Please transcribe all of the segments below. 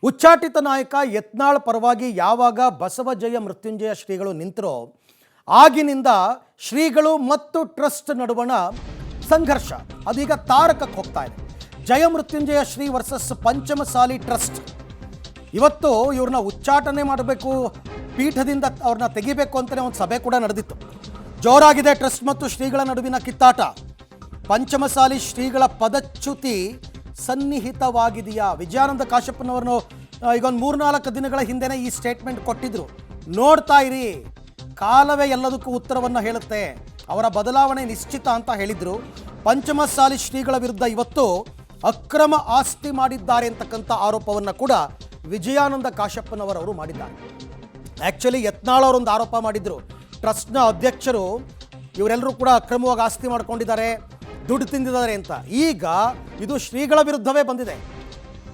ಉಚ್ಚಾಟಿತ ನಾಯಕ ಯತ್ನಾಳ್ ಪರವಾಗಿ ಯಾವಾಗ ಬಸವಜಯ ಮೃತ್ಯುಂಜಯ ಶ್ರೀಗಳು ನಿಂತರೋ ಆಗಿನಿಂದ ಶ್ರೀಗಳು ಮತ್ತು ಟ್ರಸ್ಟ್ ನಡುವಣ ಸಂಘರ್ಷ ಅದೀಗ ತಾರಕಕ್ಕೆ ಹೋಗ್ತಾ ಇದೆ. ಜಯ ಮೃತ್ಯುಂಜಯ ಶ್ರೀ ವರ್ಸಸ್ ಪಂಚಮಸಾಲಿ ಟ್ರಸ್ಟ್. ಇವತ್ತು ಇವ್ರನ್ನ ಉಚ್ಚಾಟನೆ ಮಾಡಬೇಕು, ಪೀಠದಿಂದ ಅವ್ರನ್ನ ತೆಗಿಬೇಕು ಅಂತಲೇ ಒಂದು ಸಭೆ ಕೂಡ ನಡೆದಿತ್ತು. ಜೋರಾಗಿದೆ ಟ್ರಸ್ಟ್ ಮತ್ತು ಶ್ರೀಗಳ ನಡುವಿನ ಕಿತ್ತಾಟ. ಪಂಚಮಸಾಲಿ ಶ್ರೀಗಳ ಪದಚ್ಯುತಿ ಸನ್ನಿಹಿತವಾಗಿದೆಯಾ? ವಿಜಯಾನಂದ ಕಾಶ್ಯಪ್ಪನವರನ್ನು ಈಗ ಒಂದು 3-4 ದಿನಗಳ ಹಿಂದೆನೇ ಈ ಸ್ಟೇಟ್ಮೆಂಟ್ ಕೊಟ್ಟಿದ್ರು. ನೋಡ್ತಾ ಇರಿ, ಕಾಲವೇ ಎಲ್ಲದಕ್ಕೂ ಉತ್ತರವನ್ನು ಹೇಳುತ್ತೆ, ಅವರ ಬದಲಾವಣೆ ನಿಶ್ಚಿತ ಅಂತ ಹೇಳಿದ್ರು. ಪಂಚಮಸಾಲಿ ಶ್ರೀಗಳ ವಿರುದ್ಧ ಇವತ್ತು ಅಕ್ರಮ ಆಸ್ತಿ ಮಾಡಿದ್ದಾರೆ ಅಂತಕ್ಕಂಥ ಆರೋಪವನ್ನು ಕೂಡ ವಿಜಯಾನಂದ ಕಾಶ್ಯಪ್ಪನವರವರು ಮಾಡಿದ್ದಾರೆ. ಆ್ಯಕ್ಚುಲಿ ಯತ್ನಾಳ್ ಅವರೊಂದು ಆರೋಪ ಮಾಡಿದ್ರು, ಟ್ರಸ್ಟ್ನ ಅಧ್ಯಕ್ಷರು ಇವರೆಲ್ಲರೂ ಕೂಡ ಅಕ್ರಮವಾಗಿ ಆಸ್ತಿ ಮಾಡ್ಕೊಂಡಿದ್ದಾರೆ, ದುಡ್ಡು ತಿಂದಿದ್ದಾರೆ ಅಂತ. ಈಗ ಇದು ಶ್ರೀಗಳ ವಿರುದ್ಧವೇ ಬಂದಿದೆ.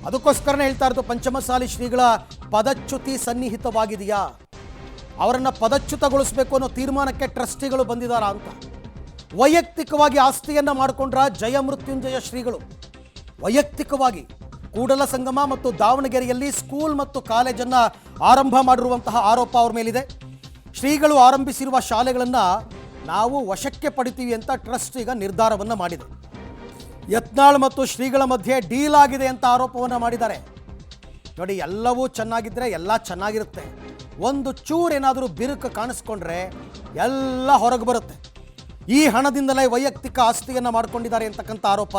ಅದಕ್ಕೋಸ್ಕರನೇ ಹೇಳ್ತಾ ಇರೋದು ಪಂಚಮಸಾಲಿ ಶ್ರೀಗಳ ಪದಚ್ಯುತಿ ಸನ್ನಿಹಿತವಾಗಿದೆಯಾ, ಅವರನ್ನು ಪದಚ್ಯುತಗೊಳಿಸಬೇಕು ಅನ್ನೋ ತೀರ್ಮಾನಕ್ಕೆ ಟ್ರಸ್ಟಿಗಳು ಬಂದಿದ್ದಾರಾ ಅಂತ. ವೈಯಕ್ತಿಕವಾಗಿ ಆಸ್ತಿಯನ್ನು ಮಾಡಿಕೊಂಡ್ರ ಜಯ ಮೃತ್ಯುಂಜಯ ಶ್ರೀಗಳು ವೈಯಕ್ತಿಕವಾಗಿ ಕೂಡಲ ಸಂಗಮ ಮತ್ತು ದಾವಣಗೆರೆಯಲ್ಲಿ ಸ್ಕೂಲ್ ಮತ್ತು ಕಾಲೇಜನ್ನು ಆರಂಭ ಮಾಡಿರುವಂತಹ ಆರೋಪ ಅವ್ರ ಮೇಲಿದೆ. ಶ್ರೀಗಳು ಆರಂಭಿಸಿರುವ ಶಾಲೆಗಳನ್ನು ನಾವು ವಶಕ್ಕೆ ಪಡಿತೀವಿ ಅಂತ ಟ್ರಸ್ಟ್ ಈಗ ನಿರ್ಧಾರವನ್ನು ಮಾಡಿದೆ. ಯತ್ನಾಳ್ ಮತ್ತು ಶ್ರೀಗಳ ಮಧ್ಯೆ ಡೀಲ್ ಆಗಿದೆ ಅಂತ ಆರೋಪವನ್ನು ಮಾಡಿದ್ದಾರೆ. ನೋಡಿ, ಎಲ್ಲವೂ ಚೆನ್ನಾಗಿದ್ದರೆ ಎಲ್ಲ ಚೆನ್ನಾಗಿರುತ್ತೆ, ಒಂದು ಚೂರೇನಾದರೂ ಬಿರುಕು ಕಾಣಿಸ್ಕೊಂಡ್ರೆ ಎಲ್ಲ ಹೊರಗೆ ಬರುತ್ತೆ. ಈ ಹಣದಿಂದಲೇ ವೈಯಕ್ತಿಕ ಆಸ್ತಿಯನ್ನು ಮಾಡಿಕೊಂಡಿದ್ದಾರೆ ಅಂತಕ್ಕಂಥ ಆರೋಪ.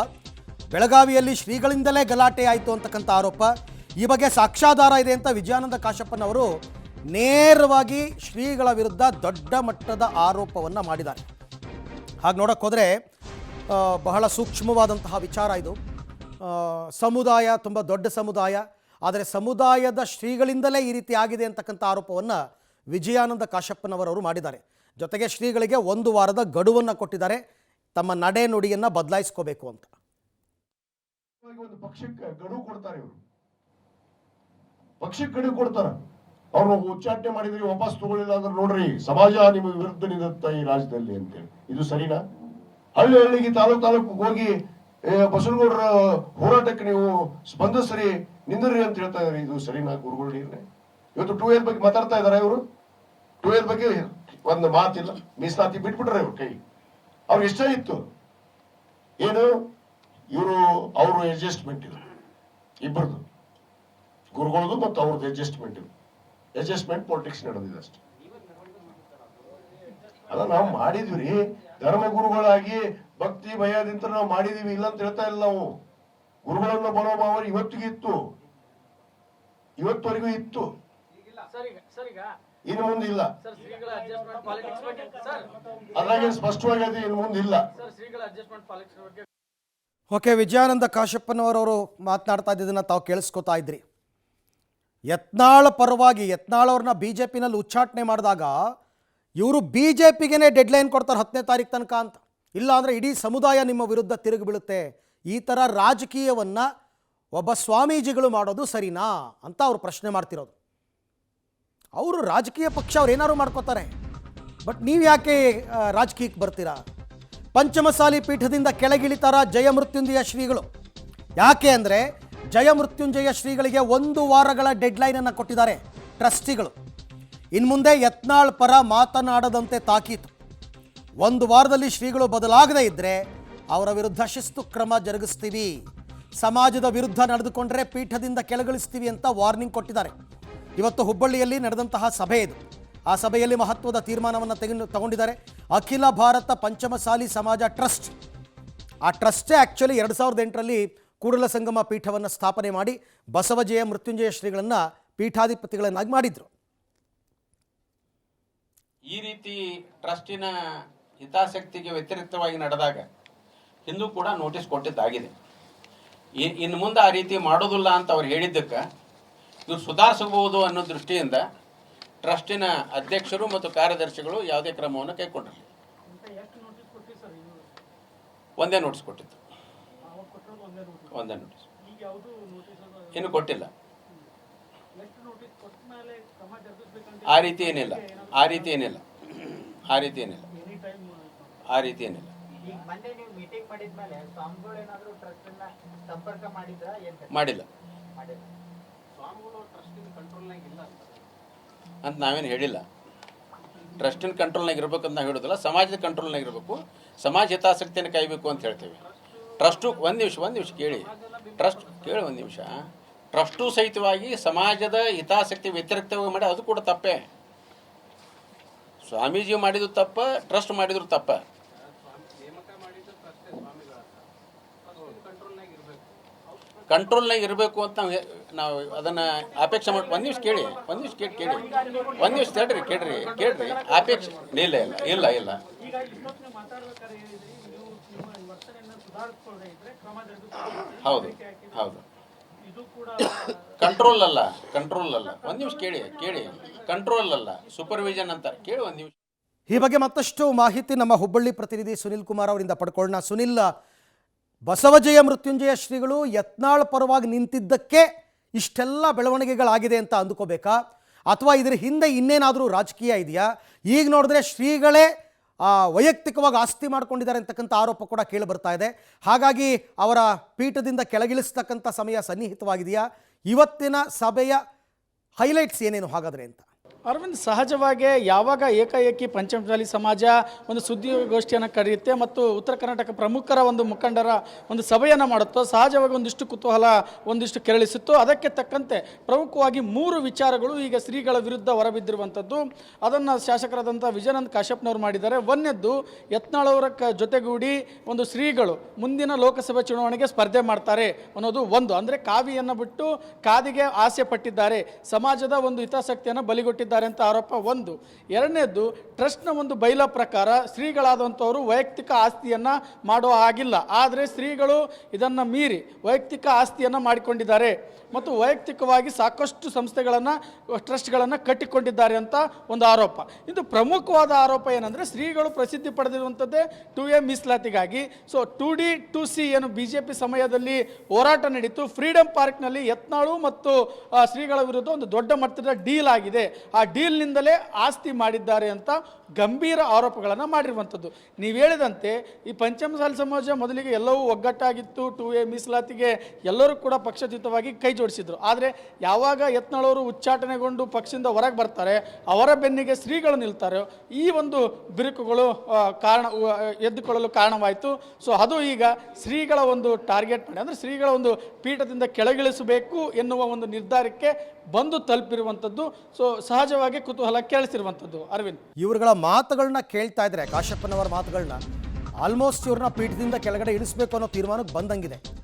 ಬೆಳಗಾವಿಯಲ್ಲಿ ಶ್ರೀಗಳಿಂದಲೇ ಗಲಾಟೆ ಆಯಿತು ಅಂತಕ್ಕಂಥ ಆರೋಪ. ಈ ಬಗ್ಗೆ ಸಾಕ್ಷ್ಯಾಧಾರ ಇದೆ ಅಂತ ವಿಜಯಾನಂದ ಕಾಶ್ಯಪ್ಪನವರು ನೇರವಾಗಿ ಶ್ರೀಗಳ ವಿರುದ್ಧ ದೊಡ್ಡ ಮಟ್ಟದ ಆರೋಪವನ್ನು ಮಾಡಿದ್ದಾರೆ. ಹಾಗೆ ನೋಡೋಕ್ಕೆ ಹೋದರೆ ಬಹಳ ಸೂಕ್ಷ್ಮವಾದಂತಹ ವಿಚಾರ ಇದು. ಸಮುದಾಯ ತುಂಬ ದೊಡ್ಡ ಸಮುದಾಯ, ಆದರೆ ಸಮುದಾಯದ ಶ್ರೀಗಳಿಂದಲೇ ಈ ರೀತಿ ಆಗಿದೆ ಅಂತಕ್ಕಂಥ ಆರೋಪವನ್ನು ವಿಜಯಾನಂದ ಕಾಶ್ಯಪ್ಪನವರವರು ಮಾಡಿದ್ದಾರೆ. ಜೊತೆಗೆ ಶ್ರೀಗಳಿಗೆ 1 ವಾರದ ಗಡುವನ್ನು ಕೊಟ್ಟಿದ್ದಾರೆ, ತಮ್ಮ ನಡೆ ನುಡಿಯನ್ನು ಬದಲಾಯಿಸ್ಕೋಬೇಕು ಅಂತ. ಒಂದು ಪಕ್ಷಕ್ಕೆ ಗಡುವು ಕೊಡ್ತಾರೆ, ಇವರು ಪಕ್ಷಕ್ಕೆ ಗಡುವು ಕೊಡ್ತಾರೆ. ಅವ್ರು ಉಚ್ಚಾಟನೆ ಮಾಡಿದ್ರಿ, ವಾಪಸ್ ತಗೊಳ್ಳಿಲ್ಲ ಅಂದ್ರೆ ನೋಡ್ರಿ ಸಮಾಜ ನಿಮ್ಮ ವಿರುದ್ಧ ನಿಂತ ಈ ರಾಜ್ಯದಲ್ಲಿ ಅಂತೇಳಿ. ಇದು ಸರಿನಾ? ಹಳ್ಳಿ ಹಳ್ಳಿಗೆ ತಾಲೂಕು ಹೋಗಿ ಬಸವನಗೌಡರ ಹೋರಾಟಕ್ಕೆ ನೀವು ಸ್ಪಂದಿಸ್ರಿ, ನಿಂದ್ರಿ ಅಂತ ಹೇಳ್ತಾ ಇದಾರೆ. ಇದು ಸರಿನಾ ಗುರುಗಳು? ಇವತ್ತು 2A ಬಗ್ಗೆ ಮಾತಾಡ್ತಾ ಇದಾರೆ ಇವರು. 2A ಬಗ್ಗೆ ಒಂದು ಮಾತಿಲ್ಲ, ಮೀಸಲಾತಿ ಬಿಟ್ಬಿಟ್ರೆ ಇವ್ರ ಕೈ. ಅವ್ರಿಗೆ ಇಷ್ಟ ಇತ್ತು ಏನು, ಅವರು ಅಡ್ಜಸ್ಟ್ಮೆಂಟ್ ಇದು, ಇಬ್ಬರದು ಗುರುಗಳದು ಮತ್ತು ಅವ್ರದ್ದು ಅಡ್ಜಸ್ಟ್ಮೆಂಟ್ ಇದು. ಅಡ್ಜಸ್ಟ್ಮೆಂಟ್ ಪಾಲಿಟಿಕ್ಸ್ ನಡೆದಿದೆ ಅಷ್ಟೇ. ಅಲ್ಲ, ನಾವು ಮಾಡಿದ್ವಿ ಧರ್ಮ ಗುರುಗಳಾಗಿ ಭಕ್ತಿ ಭಯದಿಂದ ನಾವು ಮಾಡಿದೀವಿ, ಇಲ್ಲ ಅಂತ ಹೇಳ್ತಾ ಇಲ್ಲ. ನಾವು ಗುರುಗಳನ್ನ ಮನೋಭಾವ ಇವತ್ತಿಗೂ ಇತ್ತು, ಇವತ್ತವರೆಗೂ ಇತ್ತು, ಇನ್ನು ಮುಂದೆ ಇಲ್ಲ. ಅದ್ರಾಗ ಸ್ಪಷ್ಟವಾಗಿ ಅದು ಇನ್ನು ಮುಂದೆ ಇಲ್ಲ. ಓಕೆ, ವಿಜಯಾನಂದ ಕಾಶ್ಯಪ್ಪನವರವರು ಮಾತನಾಡ್ತಾ ಇದ್ದದನ್ನು ತಾವು ಕೇಳಿಸ್ಕೊತಾ ಇದ್ರಿ. ಯತ್ನಾಳ್ ಪರವಾಗಿ ಯತ್ನಾಳ್ ಅವ್ರನ್ನ BJPನಲ್ಲಿ ಉಚ್ಚಾಟನೆ ಮಾಡಿದಾಗ ಇವರು BJPಗೆ ಡೆಡ್ಲೈನ್ ಕೊಡ್ತಾರೆ 10ನೇ ತಾರೀಕು ತನಕ ಅಂತ. ಇಲ್ಲ ಅಂದರೆ ಇಡೀ ಸಮುದಾಯ ನಿಮ್ಮ ವಿರುದ್ಧ ತಿರುಗಿ ಬೀಳುತ್ತೆ. ಈ ಥರ ರಾಜಕೀಯವನ್ನು ಒಬ್ಬ ಸ್ವಾಮೀಜಿಗಳು ಮಾಡೋದು ಸರಿನಾ ಅಂತ ಅವರು ಪ್ರಶ್ನೆ ಮಾಡ್ತಿರೋದು. ಅವರು ರಾಜಕೀಯ ಪಕ್ಷ, ಅವ್ರು ಏನಾದ್ರು ಮಾಡ್ಕೋತಾರೆ, ಬಟ್ ನೀವು ಯಾಕೆ ರಾಜಕೀಯಕ್ಕೆ ಬರ್ತೀರಾ? ಪಂಚಮಸಾಲಿ ಪೀಠದಿಂದ ಕೆಳಗಿಳಿತಾರ ಜಯ ಮೃತ್ಯುಂಜಯ ಶ್ರೀಗಳು. ಯಾಕೆ ಅಂದರೆ ಜಯ ಮೃತ್ಯುಂಜಯ ಶ್ರೀಗಳಿಗೆ 1 ವಾರಗಳ ಡೆಡ್ಲೈನನ್ನು ಕೊಟ್ಟಿದ್ದಾರೆ ಟ್ರಸ್ಟಿಗಳು. ಇನ್ನು ಮುಂದೆ ಯತ್ನಾಳ್ ಪರ ಮಾತನಾಡದಂತೆ ತಾಕೀತು. 1 ವಾರದಲ್ಲಿ ಶ್ರೀಗಳು ಬದಲಾಗದೇ ಇದ್ದರೆ ಅವರ ವಿರುದ್ಧ ಶಿಸ್ತು ಕ್ರಮ ಜರುಗಿಸ್ತೀವಿ, ಸಮಾಜದ ವಿರುದ್ಧ ನಡೆದುಕೊಂಡ್ರೆ ಪೀಠದಿಂದ ಕೆಳಗಿಳಿಸ್ತೀವಿ ಅಂತ ವಾರ್ನಿಂಗ್ ಕೊಟ್ಟಿದ್ದಾರೆ. ಇವತ್ತು ಹುಬ್ಬಳ್ಳಿಯಲ್ಲಿ ನಡೆದಂತಹ ಸಭೆ ಇದು. ಆ ಸಭೆಯಲ್ಲಿ ಮಹತ್ವದ ತೀರ್ಮಾನವನ್ನು ತಗೊಂಡಿದ್ದಾರೆ ಅಖಿಲ ಭಾರತ ಪಂಚಮಸಾಲಿ ಸಮಾಜ ಟ್ರಸ್ಟ್. ಆ ಟ್ರಸ್ಟೇ ಆ್ಯಕ್ಚುಲಿ 2008ರಲ್ಲಿ ಕೂಡಲ ಸಂಗಮ ಪೀಠವನ್ನು ಸ್ಥಾಪನೆ ಮಾಡಿ ಬಸವಜಯ ಮೃತ್ಯುಂಜಯ ಶ್ರೀಗಳನ್ನು ಪೀಠಾಧಿಪತಿಗಳನ್ನಾಗಿ ಮಾಡಿದ್ರು. ಈ ರೀತಿ ಟ್ರಸ್ಟಿನ ಹಿತಾಸಕ್ತಿಗೆ ವ್ಯತಿರಿಕ್ತವಾಗಿ ನಡೆದಾಗ ಹಿಂದೂ ಕೂಡ ನೋಟಿಸ್ ಕೊಟ್ಟಿದ್ದಾಗಿದೆ. ಇನ್ನು ಮುಂದೆ ಆ ರೀತಿ ಮಾಡೋದಿಲ್ಲ ಅಂತ ಅವ್ರು ಹೇಳಿದ್ದಕ್ಕೆ ಇವ್ರು ಸುಧಾರಿಸಬಹುದು ಅನ್ನೋ ದೃಷ್ಟಿಯಿಂದ ಟ್ರಸ್ಟಿನ ಅಧ್ಯಕ್ಷರು ಮತ್ತು ಕಾರ್ಯದರ್ಶಿಗಳು ಯಾವುದೇ ಕ್ರಮವನ್ನು ಕೈಗೊಂಡಿರಲಿಲ್ಲ. ಒಂದೇ ನೋಟಿಸ್ ಕೊಟ್ಟಿತ್ತು, ಒಂದೇ ನೋಟಿಸ್, ಇನ್ನು ಕೊಟ್ಟಿಲ್ಲ. ಆ ರೀತಿ ಏನಿಲ್ಲ, ಆ ರೀತಿ ಏನಿಲ್ಲ, ಆ ರೀತಿ ಏನಿಲ್ಲ, ಆ ರೀತಿ ಏನಿಲ್ಲ. ಮಾಡಿಲ್ಲ. ಅಂತ ನಾವೇನು ಹೇಳಿಲ್ಲ. ಟ್ರಸ್ಟಿನ ಕಂಟ್ರೋಲ್ನಾಗ ಇರ್ಬೇಕಂತ ನಾವು ಹೇಳೋದಿಲ್ಲ, ಸಮಾಜದ ಕಂಟ್ರೋಲ್ನಾಗ ಇರಬೇಕು, ಸಮಾಜ ಹಿತಾಸಕ್ತಿಯನ್ನು ಕಾಯಬೇಕು ಅಂತ ಹೇಳ್ತೇವೆ. ಟ್ರಸ್ಟು ಒಂದು ನಿಮಿಷ ಕೇಳಿ, ಒಂದು ನಿಮಿಷ. ಟ್ರಸ್ಟು ಸಹಿತವಾಗಿ ಸಮಾಜದ ಹಿತಾಸಕ್ತಿ ವ್ಯತಿರಿಕ್ತವಾಗಿ ಮಾಡಿ ಅದು ಕೂಡ ತಪ್ಪೇ. ಸ್ವಾಮೀಜಿ ಮಾಡಿದ್ದು ತಪ್ಪ, ಟ್ರಸ್ಟ್ ಮಾಡಿದ್ರು ತಪ್ಪ. ಕಂಟ್ರೋಲ್ನಾಗ ಇರಬೇಕು ಅಂತ ನಾವು ಅದನ್ನು ಅಪೇಕ್ಷೆ ಮಾಡಿ. ಒಂದು ನಿಮಿಷ ಕೇಳಿ, ಕೇಳ್ರಿ ಅಪೇಕ್ಷೆ ಇಲ್ಲ. ಹೌದು ಕಂಟ್ರೋಲ್ ಅಲ್ಲ. ಒಂದು ನಿಮಿಷ ಕೇಳಿ, ಕಂಟ್ರೋಲ್ ಅಲ್ಲ, ಸೂಪರ್ವಿಷನ್ ಅಂತ ಕೇಳಿ ಒಂದು ನಿಮಿಷ. ಈ ಬಗ್ಗೆ ಮತ್ತಷ್ಟು ಮಾಹಿತಿ ನಮ್ಮ ಹುಬ್ಬಳ್ಳಿ ಪ್ರತಿನಿಧಿ ಸುನಿಲ್ ಕುಮಾರ್ ಅವರಿಂದ ಪಡ್ಕೊಳ್ಳೋಣ. ಸುನಿಲ್, ಬಸವಜಯ ಮೃತ್ಯುಂಜಯ ಶ್ರೀಗಳು ಯತ್ನಾಳ್ ಪರವಾಗಿ ನಿಂತಿದ್ದಕ್ಕೆ ಇಷ್ಟೆಲ್ಲ ಬೆಳವಣಿಗೆಗಳಾಗಿದೆ ಅಂತ ಅಂದುಕೋಬೇಕಾ, ಅಥವಾ ಇದರ ಹಿಂದೆ ಇನ್ನೇನಾದರೂ ರಾಜಕೀಯ ಇದೆಯಾ? ಈಗ ನೋಡಿದ್ರೆ ಶ್ರೀಗಳೇ ವೈಯಕ್ತಿಕವಾಗಿ ಆಸ್ತಿ ಮಾಡ್ಕೊಂಡಿದ್ದಾರೆ ಅಂತಕ್ಕಂಥ ಆರೋಪ ಕೂಡ ಕೇಳಿ ಬರ್ತಾ ಇದೆ. ಹಾಗಾಗಿ ಅವರ ಪೀಠದಿಂದ ಕೆಳಗಿಳಿಸ್ತಕ್ಕಂಥ ಸಮಯ ಸನ್ನಿಹಿತವಾಗಿದೆಯಾ? ಇವತ್ತಿನ ಸಭೆಯ ಹೈಲೈಟ್ಸ್ ಏನೇನು ಹಾಗಾದರೆ ಅಂತ? ಅರವಿಂದ್, ಸಹಜವಾಗಿ ಯಾವಾಗ ಏಕಾಏಕಿ ಪಂಚಮಸಾಲಿ ಸಮಾಜ ಒಂದು ಸುದ್ದಿಗೋಷ್ಠಿಯನ್ನು ಕರೆಯುತ್ತೆ ಮತ್ತು ಉತ್ತರ ಕರ್ನಾಟಕ ಪ್ರಮುಖರ ಒಂದು ಮುಖಂಡರ ಒಂದು ಸಭೆಯನ್ನು ಮಾಡುತ್ತೋ, ಸಹಜವಾಗಿ ಒಂದಿಷ್ಟು ಕುತೂಹಲ ಒಂದಿಷ್ಟು ಕೆರಳಿಸಿತ್ತು. ಅದಕ್ಕೆ ತಕ್ಕಂತೆ ಪ್ರಮುಖವಾಗಿ 3 ವಿಚಾರಗಳು ಈಗ ಶ್ರೀಗಳ ವಿರುದ್ಧ ಹೊರಬಿದ್ದಿರುವಂಥದ್ದು. ಅದನ್ನು ಶಾಸಕರಾದಂಥ ವಿಜಯಾನಂದ ಕಾಶ್ಯಪ್ನವರು ಮಾಡಿದ್ದಾರೆ. ಒಂದನೇದ್ದು, ಯತ್ನಾಳವರ ಜೊತೆಗೂಡಿ ಒಂದು ಶ್ರೀಗಳು ಮುಂದಿನ ಲೋಕಸಭೆ ಚುನಾವಣೆಗೆ ಸ್ಪರ್ಧೆ ಮಾಡ್ತಾರೆ ಅನ್ನೋದು ಒಂದು. ಅಂದರೆ ಕಾವಿಯನ್ನು ಬಿಟ್ಟು ಕಾದಿಗೆ ಆಸೆ ಪಟ್ಟಿದ್ದಾರೆ, ಸಮಾಜದ ಒಂದು ಹಿತಾಸಕ್ತಿಯನ್ನು ಬಲಿಗೊಟ್ಟಿದ್ದಾರೆ ಅಂತ ಆರೋಪ ಒಂದು. ಎರಡನೇದು, ಟ್ರಸ್ಟ್ನ ಒಂದು ಬೈಲ ಪ್ರಕಾರ ಶ್ರೀಗಳಾದಂಥವರು ವೈಯಕ್ತಿಕ ಆಸ್ತಿಯನ್ನು ಮಾಡುವ ಹಾಗಿಲ್ಲ, ಆದರೆ ಶ್ರೀಗಳು ಇದನ್ನು ಮೀರಿ ವೈಯಕ್ತಿಕ ಆಸ್ತಿಯನ್ನು ಮಾಡಿಕೊಂಡಿದ್ದಾರೆ ಮತ್ತು ವೈಯಕ್ತಿಕವಾಗಿ ಸಾಕಷ್ಟು ಸಂಸ್ಥೆಗಳನ್ನು ಟ್ರಸ್ಟ್ಗಳನ್ನು ಕಟ್ಟಿಕೊಂಡಿದ್ದಾರೆ ಅಂತ ಒಂದು ಆರೋಪ. ಇದು ಪ್ರಮುಖವಾದ ಆರೋಪ ಏನಂದರೆ, ಶ್ರೀಗಳು ಪ್ರಸಿದ್ಧಿ ಪಡೆದಿರುವಂಥದ್ದೇ 2A ಮೀಸಲಾತಿಗಾಗಿ. ಸೊ 2D 2C ಏನು BJP ಸಮಯದಲ್ಲಿ ಹೋರಾಟ ನಡೀತು, ಫ್ರೀಡಮ್ ಪಾರ್ಕ್ನಲ್ಲಿ ಯತ್ನಾಳು ಮತ್ತು ಶ್ರೀಗಳ ವಿರುದ್ಧ ಒಂದು ದೊಡ್ಡ ಮಟ್ಟದ ಡೀಲ್ ಆಗಿದೆ, ಆ ಡೀಲ್ನಿಂದಲೇ ಆಸ್ತಿ ಮಾಡಿದ್ದಾರೆ ಅಂತ ಗಂಭೀರ ಆರೋಪಗಳನ್ನು ಮಾಡಿರುವಂಥದ್ದು. ನೀವು ಹೇಳಿದಂತೆ ಈ ಪಂಚಮಸಾಲಿ ಸಮಾಜ ಮೊದಲಿಗೆ ಎಲ್ಲವೂ ಒಗ್ಗಟ್ಟಾಗಿತ್ತು, 2A ಮೀಸಲಾತಿಗೆ ಎಲ್ಲರೂ ಕೂಡ ಪಕ್ಷಾತೀತವಾಗಿ ಕೈ ಜೋಡಿಸಿದ್ರು. ಆದರೆ ಯಾವಾಗ ಯತ್ನಾಳವರು ಉಚ್ಚಾಟನೆಗೊಂಡು ಪಕ್ಷದಿಂದ ಹೊರಗೆ ಬರ್ತಾರೆ, ಅವರ ಬೆನ್ನಿಗೆ ಶ್ರೀಗಳು ನಿಲ್ತಾರೆ, ಈ ಒಂದು ಬಿರುಕುಗಳು ಎದ್ದುಕೊಳ್ಳಲು ಕಾರಣವಾಯಿತು. ಸೊ ಅದು ಈಗ ಶ್ರೀಗಳ ಒಂದು ಟಾರ್ಗೆಟ್ ಮಾಡಿ, ಅಂದರೆ ಶ್ರೀಗಳ ಒಂದು ಪೀಠದಿಂದ ಕೆಳಗಿಳಿಸಬೇಕು ಎನ್ನುವ ಒಂದು ನಿರ್ಧಾರಕ್ಕೆ ಬಂದು ತಲುಪಿರುವಂಥದ್ದು. ಸೊ ಸಹಜವಾಗಿ ಕುತೂಹಲ ಕೇಳಿಸಿರುವಂಥದ್ದು. ಅರವಿಂದ್, ಇವರುಗಳ ಮಾತುಗಳನ್ನ ಕೇಳ್ತಾ ಇದ್ರೆ, ಕಾಶ್ಯಪ್ಪನವರ ಮಾತುಗಳನ್ನ, ಆಲ್ಮೋಸ್ಟ್ ಇವ್ರನ್ನ ಪೀಠದಿಂದ ಕೆಳಗಡೆ ಇಳಿಸಬೇಕು ಅನ್ನೋ ತೀರ್ಮಾನಕ್ಕೆ ಬಂದಂಗಿದೆ.